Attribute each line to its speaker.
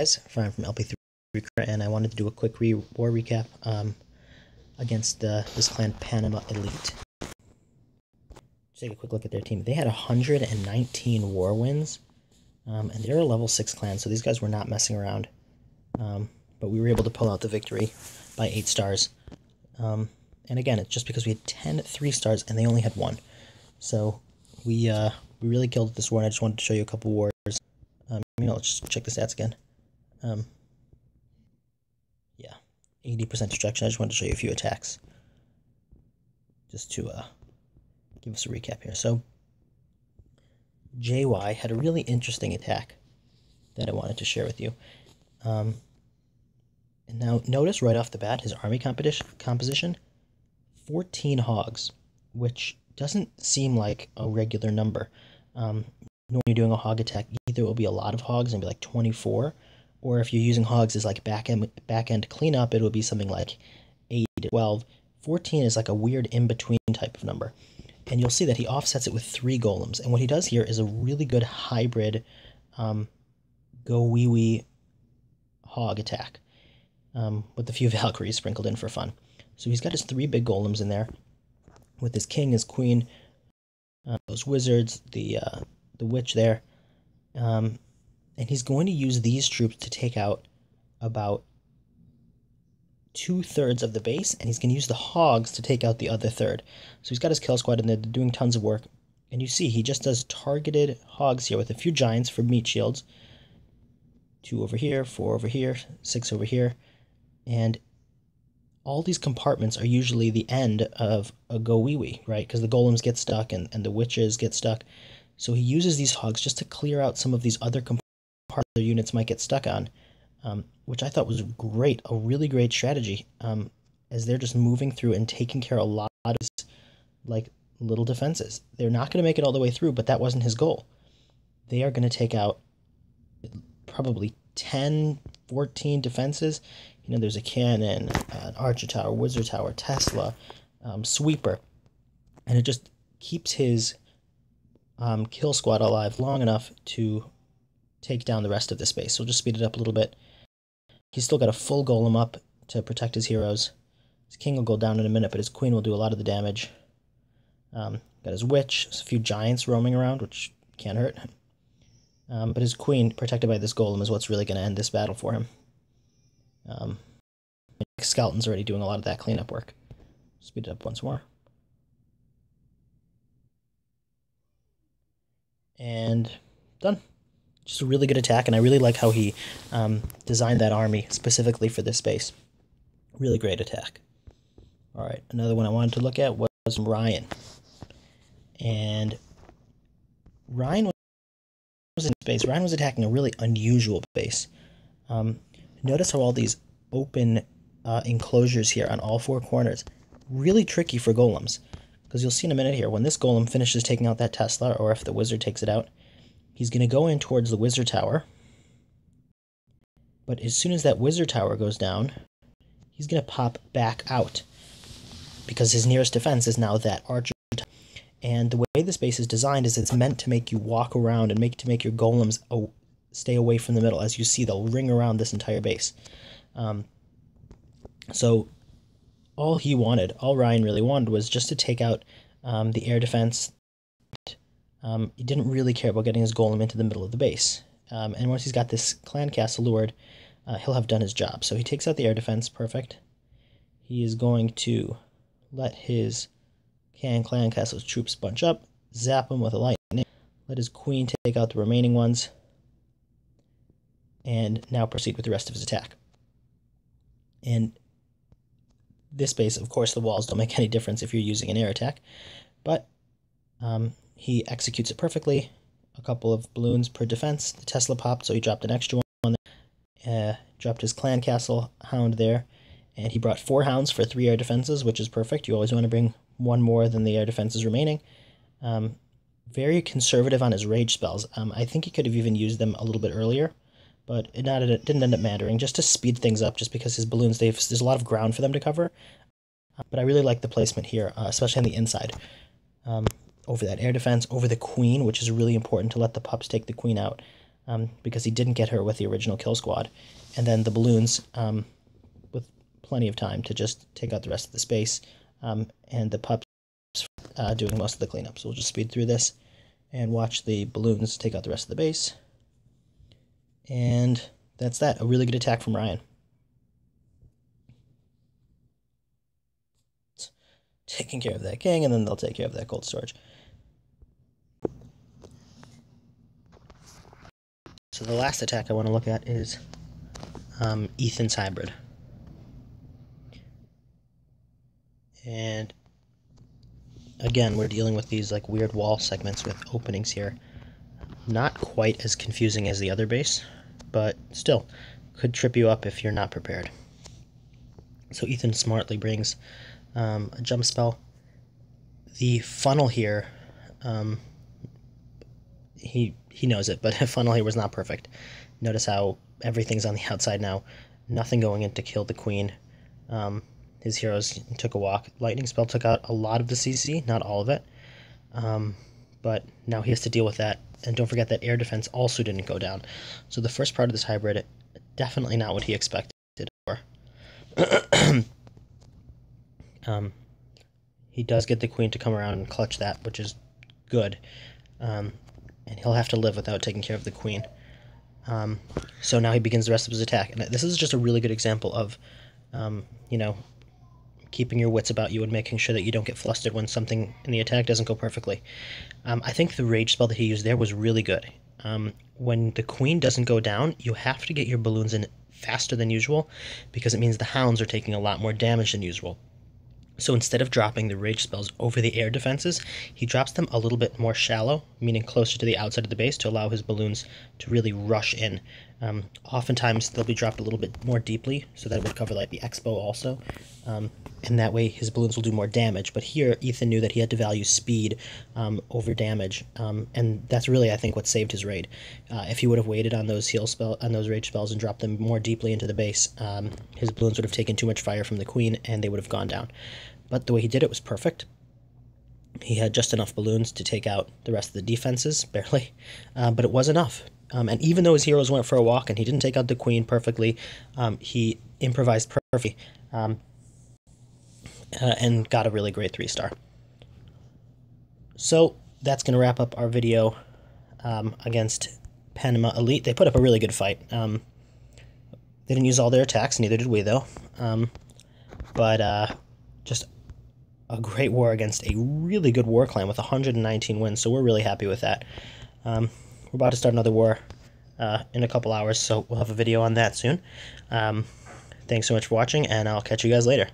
Speaker 1: Guys, Brian from LP3 Cronus, and I wanted to do a quick war recap against this clan Panama Elite. Just take a quick look at their team. They had 119 war wins, and they're a level 6 clan, so these guys were not messing around. But we were able to pull out the victory by 8 stars. And again, it's just because we had 10 3-stars and they only had 1. So we really killed this war, and I just wanted to show you a couple wars. Let's just check the stats again. Yeah, 80% destruction. I just wanted to show you a few attacks, just to give us a recap here. So JY had a really interesting attack that I wanted to share with you. And now notice right off the bat his army composition, 14 hogs, which doesn't seem like a regular number. When you're doing a hog attack, either it will be a lot of hogs and be like 24, or if you're using hogs as like back end cleanup, it would be something like 8 to 12. 14 is like a weird in-between type of number. And you'll see that he offsets it with 3 golems. And what he does here is a really good hybrid go wee wee hog attack with a few Valkyries sprinkled in for fun. So he's got his 3 big golems in there with his king, his queen, those wizards, the witch there, and he's going to use these troops to take out about 2/3 of the base, and he's going to use the hogs to take out the other third. So he's got his kill squad in there, they're doing tons of work, and you see he just does targeted hogs here with a few giants for meat shields. 2 over here, 4 over here, 6 over here, and all these compartments are usually the end of a go wee wee, right? Because the golems get stuck and the witches get stuck. So he uses these hogs just to clear out some of these other compartments their units might get stuck on, which I thought was great, a really great strategy, as they're just moving through and taking care of a lot of these, like, little defenses. They're not going to make it all the way through, but that wasn't his goal. They are going to take out probably 10, 14 defenses. You know, there's a cannon, an archer tower, wizard tower, Tesla, sweeper, and it just keeps his kill squad alive long enough to take down the rest of the space. So we'll just speed it up a little bit. He's still got a full golem up to protect his heroes. His king will go down in a minute, but his queen will do a lot of the damage. Got his witch, a few giants roaming around, which can't hurt. But his queen, protected by this golem, is what's really going to end this battle for him. Skeleton's already doing a lot of that cleanup work. Speed it up once more. And done. Just a really good attack, and I really like how he designed that army specifically for this base. Really great attack. Alright, another one I wanted to look at was Ryan. And Ryan was in space. Ryan was attacking a really unusual base. Notice how all these open enclosures here on all 4 corners, really tricky for golems. Because you'll see in a minute here, when this golem finishes taking out that Tesla, or if the wizard takes it out, he's going to go in towards the wizard tower. But as soon as that wizard tower goes down, he's going to pop back out, because his nearest defense is now that archer tower. And the way this base is designed is it's meant to make you walk around and to make your golems stay away from the middle. As you see, they'll ring around this entire base. So all Ryan really wanted was just to take out the air defense. He didn't really care about getting his golem into the middle of the base. And once he's got this clan castle lured, he'll have done his job. So he takes out the air defense, perfect. He is going to let his clan castle's troops bunch up, zap them with a lightning, let his queen take out the remaining ones, and now proceed with the rest of his attack. And this base, of course, the walls don't make any difference if you're using an air attack, but he executes it perfectly. A couple of balloons per defense. The Tesla popped, so he dropped an extra one. Dropped his clan castle hound there, and he brought 4 hounds for 3 air defenses, which is perfect. You always want to bring 1 more than the air defenses remaining. Very conservative on his rage spells. I think he could have even used them a little bit earlier, but it didn't end up mattering, just to speed things up, just because his balloons, there's a lot of ground for them to cover. But I really like the placement here, especially on the inside. Over that air defense, over the queen, which is really important to let the pups take the queen out. because he didn't get her with the original kill squad. And then the balloons, with plenty of time to just take out the rest of the space, and the pups doing most of the cleanup. So we'll just speed through this and watch the balloons take out the rest of the base. And that's that. A really good attack from Ryan. Taking care of that king, and then they'll take care of that cold storage. So the last attack I want to look at is Ethan's hybrid. And again, we're dealing with these like weird wall segments with openings here. Not quite as confusing as the other base, but still could trip you up if you're not prepared. So Ethan smartly brings a jump spell. The funnel here, he knows it, but funnel here was not perfect. Notice how everything's on the outside now. Nothing going in to kill the queen. His heroes took a walk. Lightning spell took out a lot of the CC, not all of it. But now he has to deal with that. And don't forget that air defense also didn't go down. So the first part of this hybrid, definitely not what he expected for. He does get the queen to come around and clutch that, which is good. And he'll have to live without taking care of the queen. So now he begins the rest of his attack. And this is just a really good example of, you know, keeping your wits about you and making sure that you don't get flustered when something in the attack doesn't go perfectly. I think the rage spell that he used there was really good. When the queen doesn't go down, you have to get your balloons in faster than usual, because it means the hounds are taking a lot more damage than usual. So instead of dropping the rage spells over the air defenses, he drops them a little bit more shallow, meaning closer to the outside of the base, to allow his balloons to really rush in. Oftentimes they'll be dropped a little bit more deeply, so that it would cover like the expo also, and that way his balloons will do more damage. But here Ethan knew that he had to value speed over damage, and that's really, I think, what saved his raid. If he would have waited on those rage spells and dropped them more deeply into the base, his balloons would have taken too much fire from the queen and they would have gone down. But the way he did it was perfect. He had just enough balloons to take out the rest of the defenses, barely, but it was enough. And even though his heroes went for a walk and he didn't take out the queen perfectly, he improvised perfectly and got a really great 3-star. So that's going to wrap up our video against Panama Elite. They put up a really good fight. They didn't use all their attacks, neither did we, though. But just a great war against a really good war clan with 119 wins, so we're really happy with that. We're about to start another war in a couple hours, so we'll have a video on that soon. Thanks so much for watching, and I'll catch you guys later.